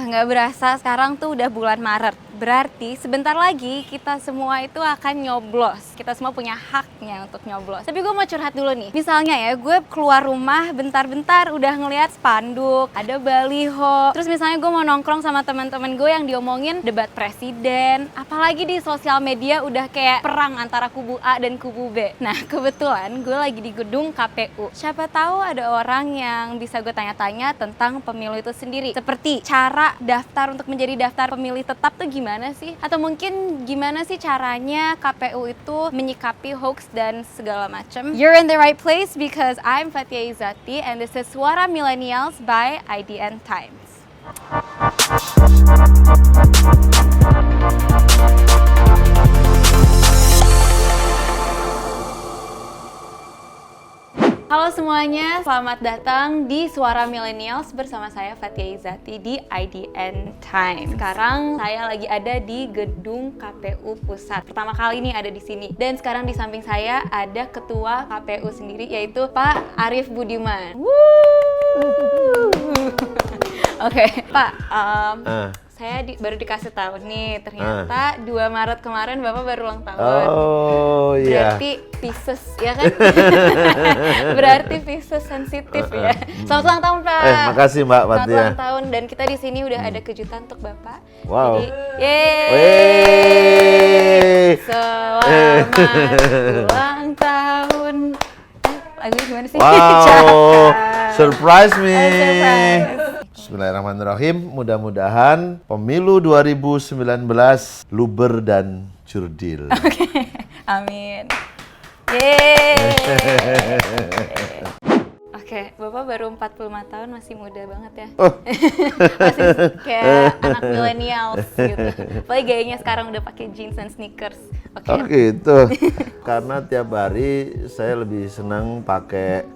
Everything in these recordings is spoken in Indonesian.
nggak berasa sekarang tuh udah bulan Maret. Berarti sebentar lagi kita semua itu akan nyoblos. Kita semua punya haknya untuk nyoblos. Tapi gue mau curhat dulu nih. Misalnya ya, gue keluar rumah bentar-bentar udah ngeliat spanduk, ada baliho. Terus misalnya gue mau nongkrong sama teman-teman gue yang diomongin debat presiden. Apalagi di sosial media udah kayak perang antara kubu A dan kubu B. Nah, kebetulan gue lagi di gedung KPU. Siapa tahu ada orang yang bisa gue tanya-tanya tentang pemilu itu sendiri. Seperti cara daftar untuk menjadi daftar pemilih tetap tuh gimana sih? Atau mungkin gimana sih caranya KPU itu menyikapi hoax dan segala macam? You're in the right place because I'm Fathia Izati and this is Suara Millennials by IDN Times. Halo semuanya, selamat datang di Suara Millennials bersama saya Fathia Izati di IDN Times. Sekarang saya lagi ada di gedung KPU Pusat. Pertama kali nih ada di sini. Dan sekarang di samping saya ada ketua KPU sendiri yaitu Pak Arief Budiman. Oke, Pak. Saya baru dikasih tahu nih, ternyata 2 Maret kemarin Bapak baru ulang tahun. Oh iya. Berarti Pisces, ya kan? Berarti Pisces sensitif ya. Selamat ulang tahun, Pak. Makasih Mbak Fathia. Selamat ulang tahun dan kita di sini udah ada kejutan untuk Bapak. Wow. Jadi, yeay. Selamat ulang tahun. Lagunya gimana sih? Wow. Surprise me. Surprise. Bismillahirrahmanirrahim. Mudah-mudahan pemilu 2019 luber dan jurdil. Oke. Amin. Yeay. Oke, Bapak baru 45 tahun, masih muda banget ya. Masih kayak anak millennials gitu. Apalagi gayanya sekarang udah pakai jeans dan sneakers. Oke. Oh gitu. Karena tiap hari saya lebih senang pakai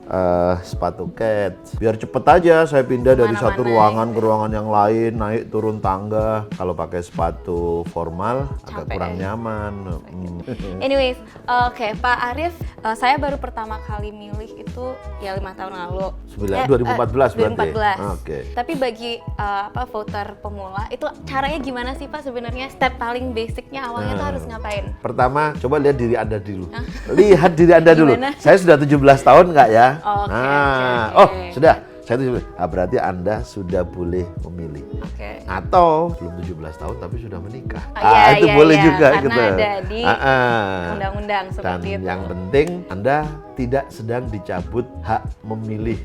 sepatu kets. Biar cepet aja saya pindah dari satu ruangan ke ruangan yang lain, naik turun tangga. Kalau pakai sepatu formal agak kurang nyaman. Anyways, oke, Pak Arief, saya baru pertama kali milih itu ya 5 tahun lalu. 2014 berarti. 2014. Oke. Tapi bagi voter pemula itu caranya gimana sih Pak sebenarnya? Step paling basicnya awalnya tuh harus ngapain? Pertama, coba lihat diri Anda dulu. Lihat diri Anda dulu. Gimana? Saya sudah 17 tahun nggak ya? Oke. Oh, sudah. Saya 17. Berarti Anda sudah boleh memilih. Oke. Atau belum 17 tahun tapi sudah menikah. Iya, itu iya, boleh iya. juga Karena gitu. ada di undang-undang Dan seperti itu. yang penting Anda tidak sedang dicabut hak memilih.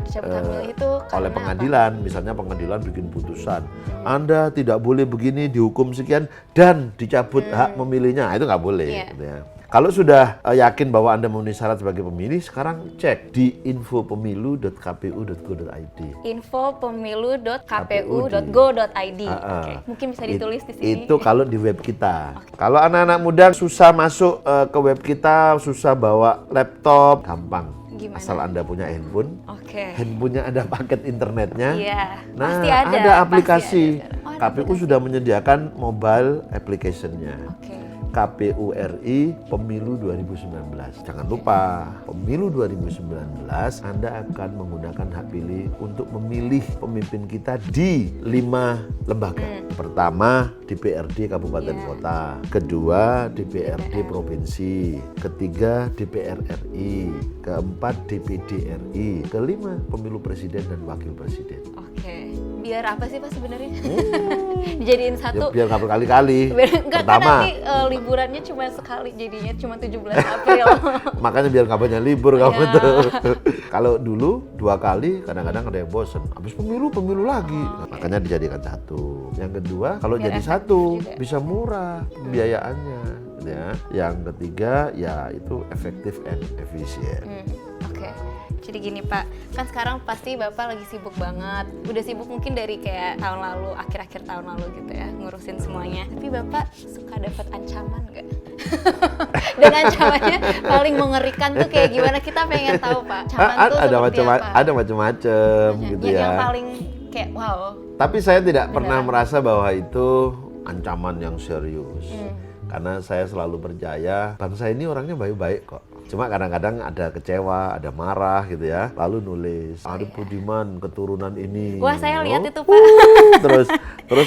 Dicabut hak memilih itu Oleh karena pengadilan, misalnya pengadilan bikin putusan, Anda tidak boleh begini, dihukum sekian dan dicabut hak memilihnya, itu nggak boleh. Iya. Gitu ya. Kalau sudah yakin bahwa Anda memenuhi syarat sebagai pemilih, sekarang cek di infopemilu.kpu.go.id. infopemilu.kpu.go.id. Oke, mungkin bisa ditulis di sini. Itu kalau di web kita. Kalau anak-anak muda susah masuk ke web kita, susah bawa laptop, gampang. Gimana? Asal Anda punya handphone. Oke. Handphonenya ada paket internetnya. Iya. Nah, Pasti ada. ada aplikasi. Pasti ada. KPU aplikasi. sudah menyediakan mobile application-nya. Oke. KPU RI Pemilu 2019. Jangan lupa, Pemilu 2019 Anda akan menggunakan hak pilih untuk memilih pemimpin kita di 5 lembaga. Pertama, DPRD Kabupaten Kota. Kedua, DPRD Provinsi. Ketiga, DPR RI. Keempat, DPD RI. Kelima, Pemilu Presiden dan Wakil Presiden. Oke. Biar apa sih Pak sebenarnya? Dijadiin Ya, satu. biar nggak berkali-kali. Enggak kan Pertama, nanti liburannya cuma sekali jadinya cuma 17 April. makanya biar nggak banyak libur kamu Iya. tuh. Kalau dulu 2 kali, kadang-kadang ada yang bosen. Habis pemilu lagi. Makanya dijadikan satu. Yang kedua, kalau Biar jadi efektif satu juga. bisa murah pembiayaannya. Ya. Yang ketiga, ya itu efektif and efisien. Oke. Jadi gini Pak, kan sekarang pasti Bapak lagi sibuk banget. Udah sibuk mungkin dari kayak tahun lalu, akhir-akhir tahun lalu gitu ya, ngurusin semuanya. Tapi Bapak suka dapat ancaman nggak? Dan ancamannya paling mengerikan tuh kayak gimana? Kita pengen tahu Pak. Ancaman tuh seperti apa? Ada macam-macam gitu ya. Yang paling kayak wow. Tapi saya tidak pernah Beneran. merasa bahwa itu ancaman yang serius. Karena saya selalu percaya bangsa ini orangnya baik-baik kok. Cuma kadang-kadang ada kecewa, ada marah gitu ya. Lalu nulis, Arief Budiman keturunan ini. Wah, saya lihat Oh, itu Pak. terus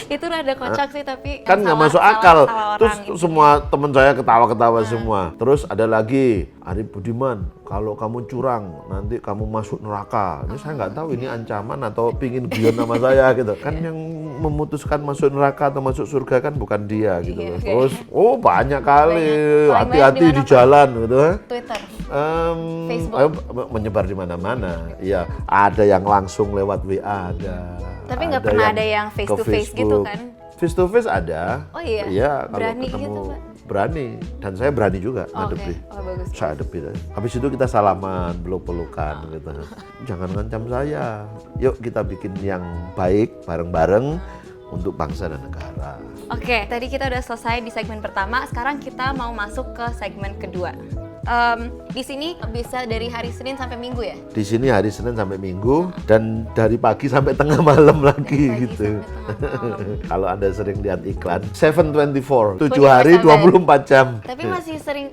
Itu rada kocak sih, tapi kan nggak masuk akal. Terus semua teman saya ketawa-ketawa semua. Terus ada lagi Arif Budiman, kalau kamu curang nanti kamu masuk neraka. Ini saya nggak tahu ini ancaman atau pingin guyon sama saya gitu. Kan yang memutuskan masuk neraka atau masuk surga kan bukan dia gitu. Terus banyak kali hati-hati di jalan gitu. Twitter, Facebook, menyebar di mana-mana. Iya, ada yang langsung lewat WA ada. Tapi nggak pernah ada yang face to face gitu kan? Face to face ada. Oh iya. Iya, kalau berani ketemu gitu, Pak? berani, dan saya berani juga ngadepi. Bagus. Saya hadepi. Habis itu kita salaman, peluk-pelukan gitu. Jangan ngancam saya. Yuk kita bikin yang baik bareng-bareng untuk bangsa dan negara. Oke, tadi kita udah selesai di segmen pertama. Sekarang kita mau masuk ke segmen kedua. Di sini bisa dari hari Senin sampai Minggu ya? Di sini hari Senin sampai Minggu dan dari pagi sampai tengah malam lagi gitu. Kalau Anda sering lihat iklan 7/24, 7 hari 24 jam. Tapi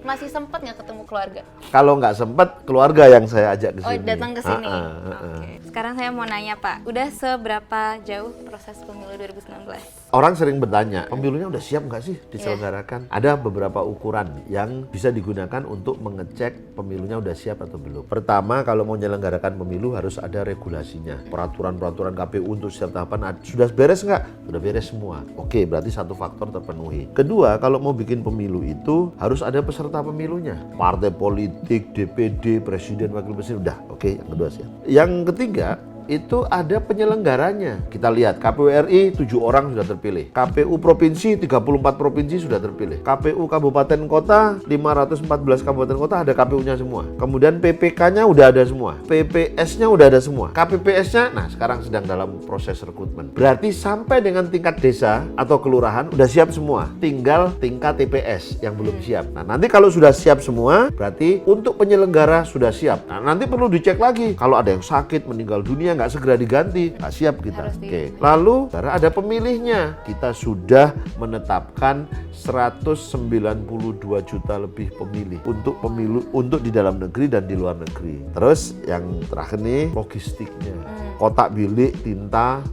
masih sempet nggak ketemu keluarga? Kalau nggak sempet, keluarga yang saya ajak ke sini. Oh, datang ke sini. Oke. Sekarang saya mau nanya, Pak, udah seberapa jauh proses pemilu 2019? Orang sering bertanya, pemilunya udah siap nggak sih diselenggarakan? Ada beberapa ukuran yang bisa digunakan untuk mengecek pemilunya udah siap atau belum. Pertama, kalau mau menyelenggarakan pemilu harus ada regulasinya. Peraturan-peraturan KPU untuk setiap tahapan sudah beres nggak? Sudah beres semua. Oke, berarti satu faktor terpenuhi. Kedua, kalau mau bikin pemilu itu harus ada peserta pemilunya. Partai politik, DPD, presiden, wakil presiden, udah. Oke, yang kedua siap. Yang ketiga, itu ada penyelenggaranya. Kita lihat KPU RI 7 orang sudah terpilih. KPU provinsi 34 provinsi sudah terpilih. KPU kabupaten kota 514 kabupaten kota ada KPU-nya semua. Kemudian PPK-nya udah ada semua. PPS-nya udah ada semua. KPPS-nya sekarang sedang dalam proses rekrutmen. Berarti sampai dengan tingkat desa atau kelurahan udah siap semua. Tinggal tingkat TPS yang belum siap. Nanti kalau sudah siap semua, berarti untuk penyelenggara sudah siap. Nanti perlu dicek lagi. Kalau ada yang sakit, meninggal dunia, nggak segera diganti, nggak siap kita. Oke. Lalu karena ada pemilihnya, kita sudah menetapkan 192 juta lebih pemilih untuk pemilu untuk di dalam negeri dan di luar negeri. Terus yang terakhir nih logistiknya. Kotak bilik, tinta,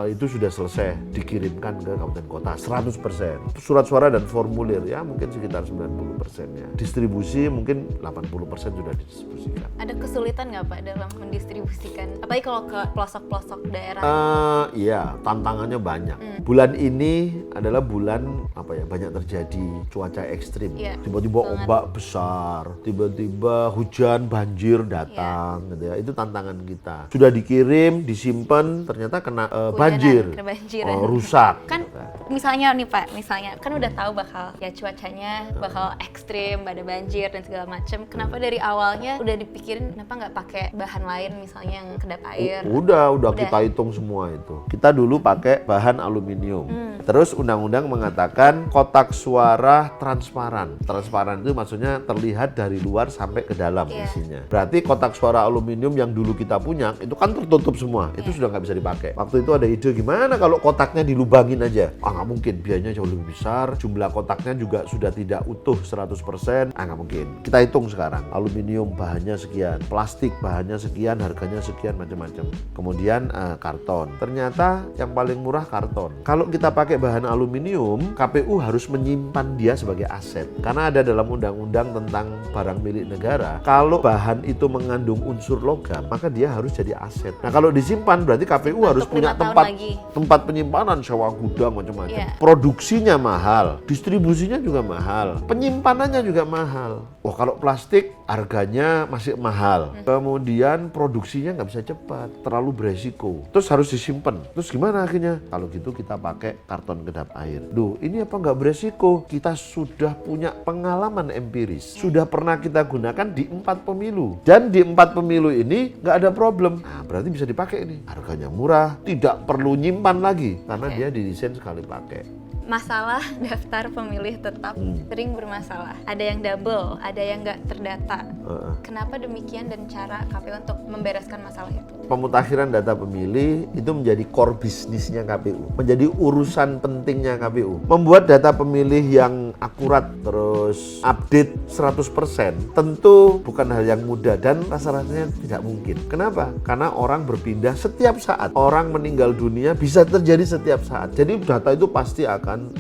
itu sudah selesai dikirimkan ke kabupaten kota 100%. Surat suara dan formulir ya mungkin sekitar 90%-nya. Distribusi mungkin 80% sudah didistribusikan. Ada kesulitan nggak Pak dalam mendistribusikan? Apalagi kalau ke pelosok-pelosok daerah? Iya, tantangannya banyak. Bulan ini adalah bulan banyak terjadi cuaca ekstrim. Tiba-tiba ombak besar, tiba-tiba hujan, banjir datang, gitu ya. Itu tantangan kita. Sudah dikirim, disimpan, ternyata kena banjir, rusak. Kan misalnya nih Pak, kan udah tahu bakal ya cuacanya bakal ekstrim, ada banjir dan segala macam. Kenapa dari awalnya udah dipikirin kenapa nggak pakai bahan lain misalnya yang kedap air? Udah kita hitung semua itu. Kita dulu pakai bahan aluminium. Terus undang-undang mengatakan kotak suara transparan. Transparan itu maksudnya terlihat dari luar sampai ke dalam isinya. Berarti kotak suara aluminium yang dulu kita punya itu kan tertutup semua. Itu sudah nggak bisa dipakai. Waktu itu ada ide gimana kalau kotaknya dilubangin aja. Nggak mungkin, biayanya jauh lebih besar. Jumlah kotaknya juga sudah tidak utuh 100%. Nggak mungkin. Kita hitung sekarang. Aluminium bahannya sekian, plastik bahannya sekian, harganya sekian, macam-macam. Kemudian karton. Ternyata yang paling murah karton. Kalau kita pakai bahan aluminium, KPU harus menyimpan dia sebagai aset. Karena ada dalam undang-undang tentang barang milik negara, kalau bahan itu mengandung unsur logam, maka dia harus jadi aset. Nah, kalau disimpan berarti KPU harus punya tempat penyimpanan, sewa gudang, macam-macam. Produksinya mahal, distribusinya juga mahal, penyimpanannya juga mahal. Kalau plastik harganya masih mahal. Kemudian produksinya nggak bisa cepat, terlalu beresiko. Terus harus disimpan. Terus gimana akhirnya? Kalau gitu kita pakai karton kedap air. Ini apa nggak beresiko? Kita sudah punya pengalaman empiris. Sudah pernah kita gunakan di 4 pemilu. Dan di 4 pemilu ini nggak ada problem. Berarti bisa dipakai ini. Harganya murah, tidak perlu nyimpan lagi. Karena dia didesain sekali pakai. Masalah daftar pemilih tetap sering bermasalah. Ada yang double, ada yang nggak terdata. Kenapa demikian dan cara KPU untuk membereskan masalah itu? Pemutakhiran data pemilih itu menjadi core bisnisnya KPU, menjadi urusan pentingnya KPU. Membuat data pemilih yang akurat terus update 100% tentu bukan hal yang mudah dan rasa-rasanya tidak mungkin. Kenapa? Karena orang berpindah setiap saat. Orang meninggal dunia bisa terjadi setiap saat. Jadi data itu pasti akan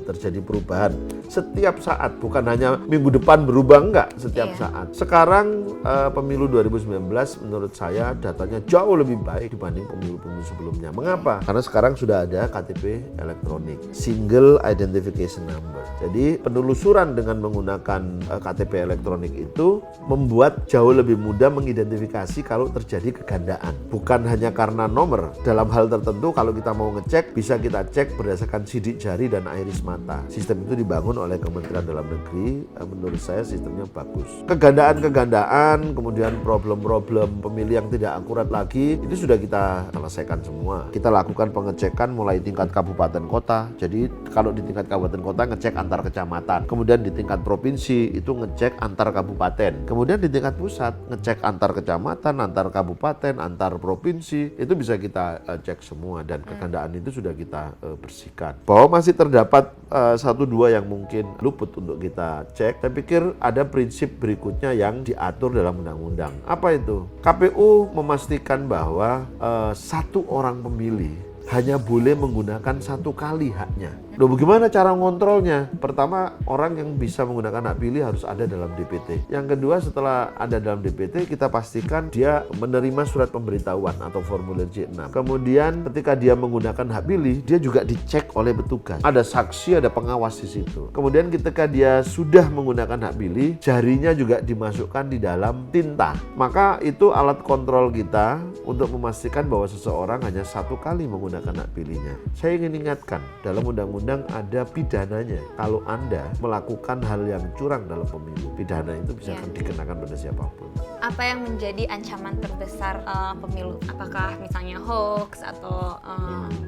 terjadi perubahan setiap saat, bukan hanya minggu depan berubah, enggak, setiap saat. Sekarang pemilu 2019 menurut saya datanya jauh lebih baik dibanding pemilu-pemilu sebelumnya. Mengapa? Karena sekarang sudah ada KTP elektronik, Single Identification Number. Jadi penelusuran dengan menggunakan KTP elektronik itu membuat jauh lebih mudah mengidentifikasi kalau terjadi kegandaan. Bukan hanya karena nomor, dalam hal tertentu kalau kita mau ngecek bisa kita cek berdasarkan sidik jari dan iris mata. Sistem itu dibangun oleh Kementerian Dalam Negeri, menurut saya sistemnya bagus. Kegandaan-kegandaan, kemudian problem-problem pemilih yang tidak akurat lagi, itu sudah kita selesaikan semua. Kita lakukan pengecekan mulai tingkat kabupaten kota. Jadi kalau di tingkat kabupaten kota ngecek antar kecamatan. Kemudian di tingkat provinsi itu ngecek antar kabupaten. Kemudian di tingkat pusat ngecek antar kecamatan, antar kabupaten, antar provinsi. Itu bisa kita cek semua dan kegandaan itu sudah kita bersihkan. Bahwa masih terdapat satu dua yang mungkin luput untuk kita cek. Saya pikir ada prinsip berikutnya yang diatur dalam undang-undang. Apa itu? KPU memastikan bahwa satu orang pemilih hanya boleh menggunakan satu kali haknya. Loh, bagaimana cara ngontrolnya? Pertama, orang yang bisa menggunakan hak pilih harus ada dalam DPT. Yang kedua, setelah ada dalam DPT, kita pastikan dia menerima surat pemberitahuan atau formulir C6. Kemudian ketika dia menggunakan hak pilih, dia juga dicek oleh petugas. Ada saksi, ada pengawas di situ. Kemudian ketika dia sudah menggunakan hak pilih, jarinya juga dimasukkan di dalam tinta. Maka itu alat kontrol kita untuk memastikan bahwa seseorang hanya satu kali menggunakan hak pilihnya. Saya ingin ingatkan, dalam undang-undang ada pidananya. Kalau Anda melakukan hal yang curang dalam pemilu, pidana itu bisa akan dikenakan pada siapapun. Apa yang menjadi ancaman terbesar pemilu? Apakah misalnya hoax atau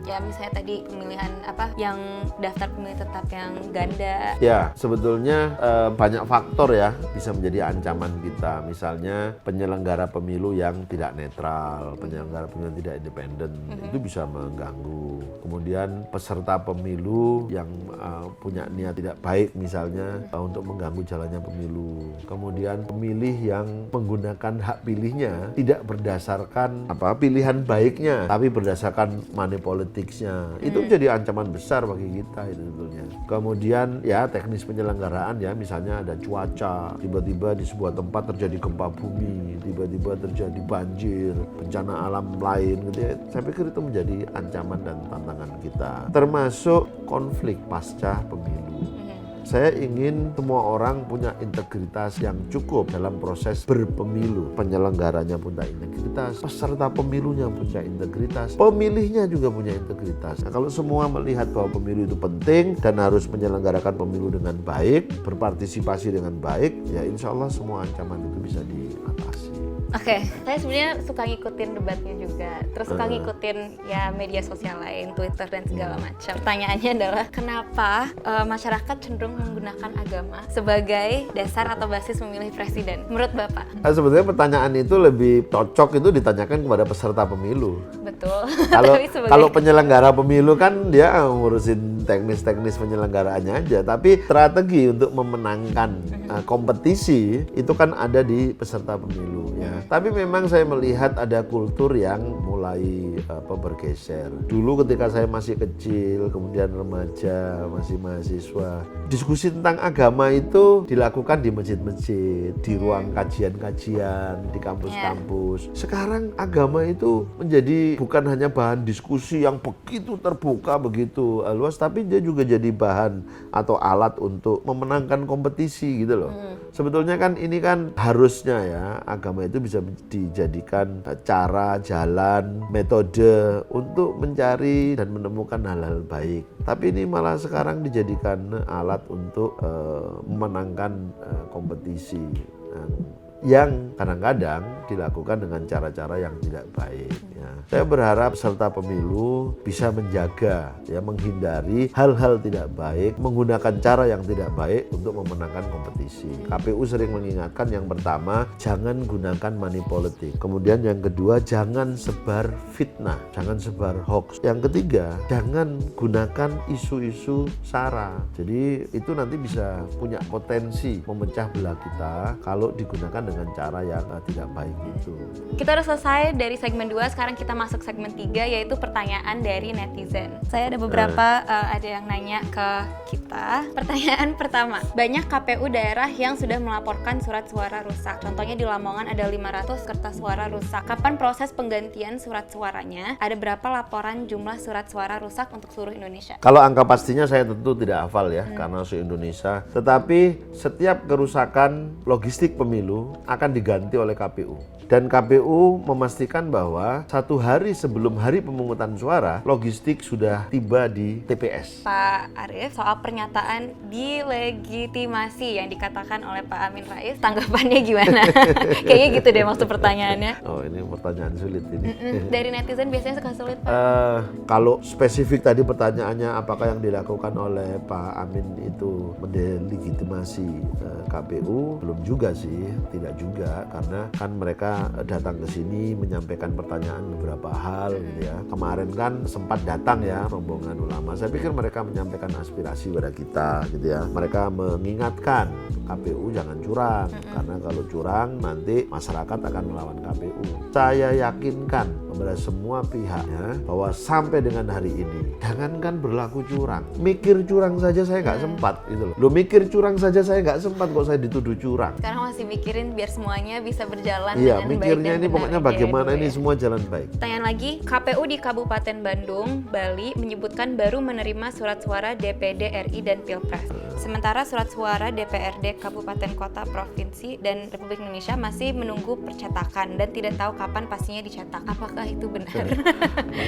ya misalnya tadi pemilihan yang daftar pemilih tetap yang ganda? Ya, sebetulnya banyak faktor ya bisa menjadi ancaman kita. Misalnya penyelenggara pemilu yang tidak netral, penyelenggara pemilu yang tidak independen, itu bisa mengganggu. Kemudian peserta pemilu yang punya niat tidak baik misalnya untuk mengganggu jalannya pemilu. Kemudian pemilih yang menggunakan hak pilihnya tidak berdasarkan pilihan baiknya, tapi berdasarkan money politicsnya. Itu menjadi ancaman besar bagi kita itu sebetulnya. Kemudian ya teknis penyelenggaraan ya, misalnya ada cuaca, tiba-tiba di sebuah tempat terjadi gempa bumi, tiba-tiba terjadi banjir, bencana alam lain gitu ya. Saya pikir itu menjadi ancaman dan tantangan kita. Termasuk konflik pasca pemilu. Saya ingin semua orang punya integritas yang cukup dalam proses berpemilu. Penyelenggaranya punya integritas, peserta pemilunya punya integritas, pemilihnya juga punya integritas. Nah, kalau semua melihat bahwa pemilu itu penting dan harus menyelenggarakan pemilu dengan baik, berpartisipasi dengan baik, ya insya Allah semua ancaman itu bisa diatasi. Oke, saya sebenarnya suka ngikutin debatnya juga, terus suka ngikutin ya media sosial lain, Twitter dan segala macam. Pertanyaannya adalah kenapa masyarakat cenderung menggunakan agama sebagai dasar atau basis memilih presiden? Menurut Bapak? Sebetulnya pertanyaan itu lebih cocok itu ditanyakan kepada peserta pemilu. Betul. Kalau penyelenggara pemilu kan dia ngurusin teknis-teknis penyelenggaraannya aja, tapi strategi untuk memenangkan kompetisi itu kan ada di peserta pemilu ya. Tapi memang saya melihat ada kultur yang mulai bergeser. Dulu ketika saya masih kecil, kemudian remaja, masih mahasiswa, diskusi tentang agama itu dilakukan di masjid-masjid, di ruang kajian-kajian, di kampus-kampus. Sekarang agama itu menjadi bukan hanya bahan diskusi yang begitu terbuka, begitu luas, tapi dia juga jadi bahan atau alat untuk memenangkan kompetisi gitu loh. Sebetulnya kan ini kan harusnya ya agama itu bisa dijadikan cara, jalan, metode untuk mencari dan menemukan hal-hal baik. Tapi ini malah sekarang dijadikan alat untuk memenangkan kompetisi yang kadang-kadang dilakukan dengan cara-cara yang tidak baik. Ya. Saya berharap peserta pemilu bisa menjaga, ya, menghindari hal-hal tidak baik, menggunakan cara yang tidak baik untuk memenangkan kompetisi. KPU sering mengingatkan yang pertama, jangan gunakan money politik. Kemudian yang kedua, jangan sebar fitnah, jangan sebar hoax. Yang ketiga, jangan gunakan isu-isu sara. Jadi itu nanti bisa punya potensi memecah belah kita kalau digunakan dengan cara yang tidak baik itu. Kita udah selesai dari segmen 2, sekarang kita masuk segmen 3, yaitu pertanyaan dari netizen. Saya ada beberapa ada yang nanya ke kita. Pertanyaan pertama, banyak KPU daerah yang sudah melaporkan surat suara rusak. Contohnya di Lamongan ada 500 kertas suara rusak. Kapan proses penggantian surat suaranya? Ada berapa laporan jumlah surat suara rusak untuk seluruh Indonesia? Kalau angka pastinya saya tentu tidak hafal ya, karena se-Indonesia. Tetapi setiap kerusakan logistik pemilu akan diganti oleh KPU. Dan KPU memastikan bahwa 1 hari sebelum hari pemungutan suara, logistik sudah tiba di TPS. Pak Arief, soal pernyataan dilegitimasi yang dikatakan oleh Pak Amin Rais, tanggapannya gimana? Kayaknya gitu deh maksud pertanyaannya. Oh, ini pertanyaan sulit ini. Dari netizen biasanya suka sulit, Pak. Kalau spesifik tadi pertanyaannya apakah yang dilakukan oleh Pak Amin itu mendelegitimasi KPU, belum juga sih, tidak juga, karena kan mereka datang ke sini menyampaikan pertanyaan beberapa hal gitu ya. Kemarin kan sempat datang ya rombongan ulama. Saya pikir mereka menyampaikan aspirasi pada kita gitu ya. Mereka mengingatkan KPU jangan curang, karena kalau curang nanti masyarakat akan melawan KPU. Saya yakinkan kepada semua pihak ya, bahwa sampai dengan hari ini jangankan berlaku curang, mikir curang saja saya nggak sempat gitu loh. Lo mikir curang saja saya nggak sempat kok saya dituduh curang. Sekarang masih mikirin biar semuanya bisa berjalan Iya, dengan baik mikirnya dan ini benar. pokoknya bagaimana ini semua jalan baik. Pertanyaan lagi, KPU di Kabupaten Bandung, Bali menyebutkan baru menerima surat suara DPD RI dan Pilpres. Sementara surat suara DPRD Kabupaten Kota Provinsi dan Republik Indonesia masih menunggu percetakan dan tidak tahu kapan pastinya dicetak. Apakah itu benar?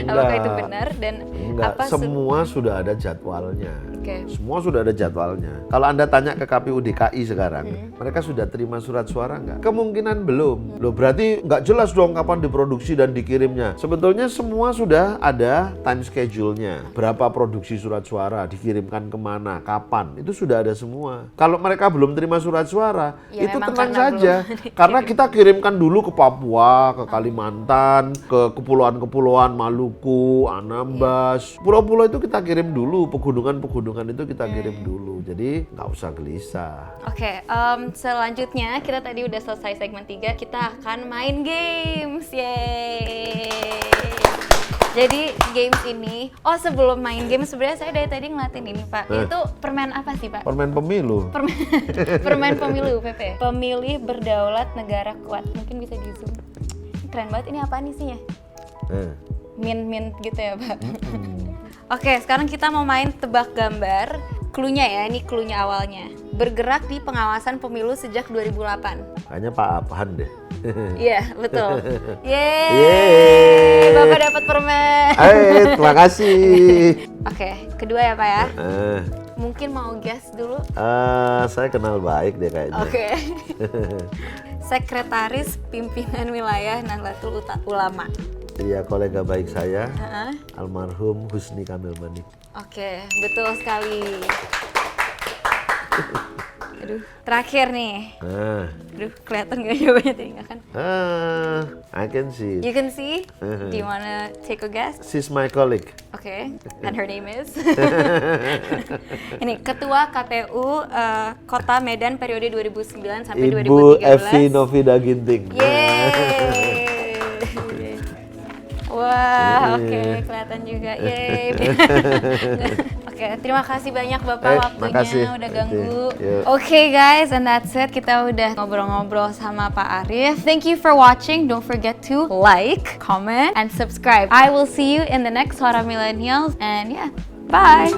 Apakah itu benar dan Enggak, apa semua sudah ada jadwalnya. Oke. Semua sudah ada jadwalnya. Kalau Anda tanya ke KPU DKI sekarang, mereka sudah terima surat suara nggak? Kemungkinan belum. Loh, berarti nggak jelas dong kapan diproduksi dan dikirimnya. Sebetulnya semua sudah ada time schedule-nya. Berapa produksi surat suara, dikirimkan kemana, kapan. Itu sudah ada semua. Kalau mereka belum terima surat suara, Ya, itu memang tenang karena saja. belum Karena kita kirimkan dulu ke Papua, ke Kalimantan, ke kepulauan-kepulauan Maluku, Anambas. Pulau-pulau itu kita kirim dulu, pegunungan-pegunungan itu kita kirim dulu. Jadi nggak usah gelisah. Oke, selanjutnya kita tadi udah selesai segmen 3, kita akan main games. Yeay. Jadi games ini, sebelum main game sebenarnya saya dari tadi ngeliatin ini, Pak. Itu permen apa sih, Pak? Permen pemilu. Permen pemilu, PP. Pemilih berdaulat negara kuat. Mungkin bisa di zoom. Keren banget, ini apaan isinya? Mint gitu ya, Pak. Oke, sekarang kita mau main tebak gambar. Cluenya ya, ini cluenya awalnya. Bergerak di pengawasan pemilu sejak 2008. Kayaknya Pak Abhan deh. Iya, betul. Yeay. Yeay, Bapak dapat permen. Terima kasih. Oke, kedua ya, Pak ya. Eh, Mungkin mau guess dulu. Saya kenal baik deh kayaknya. Oke. Sekretaris Pimpinan Wilayah Nahdlatul Ulama. Iya, kolega baik saya, almarhum Husni Kamil Manik. Oke, betul sekali. Aduh, terakhir nih. Aduh, kelihatan gak jawabannya tadi nggak kan? I can see. You can see? Do you wanna take a guess? She's my colleague. Oke, and her name is? Ini Ketua KPU Kota Medan periode 2009 sampai 2013. Ibu Evi Novida Ginting. Yeay. Wah, oke, kelihatan juga. Yeay. Oke, terima kasih banyak Bapak waktunya makasih. udah ganggu. Yuk. Oke guys, and that's it. Kita udah ngobrol-ngobrol sama Pak Arief. Thank you for watching. Don't forget to like, comment, and subscribe. I will see you in the next Suara Millennials. And yeah, bye.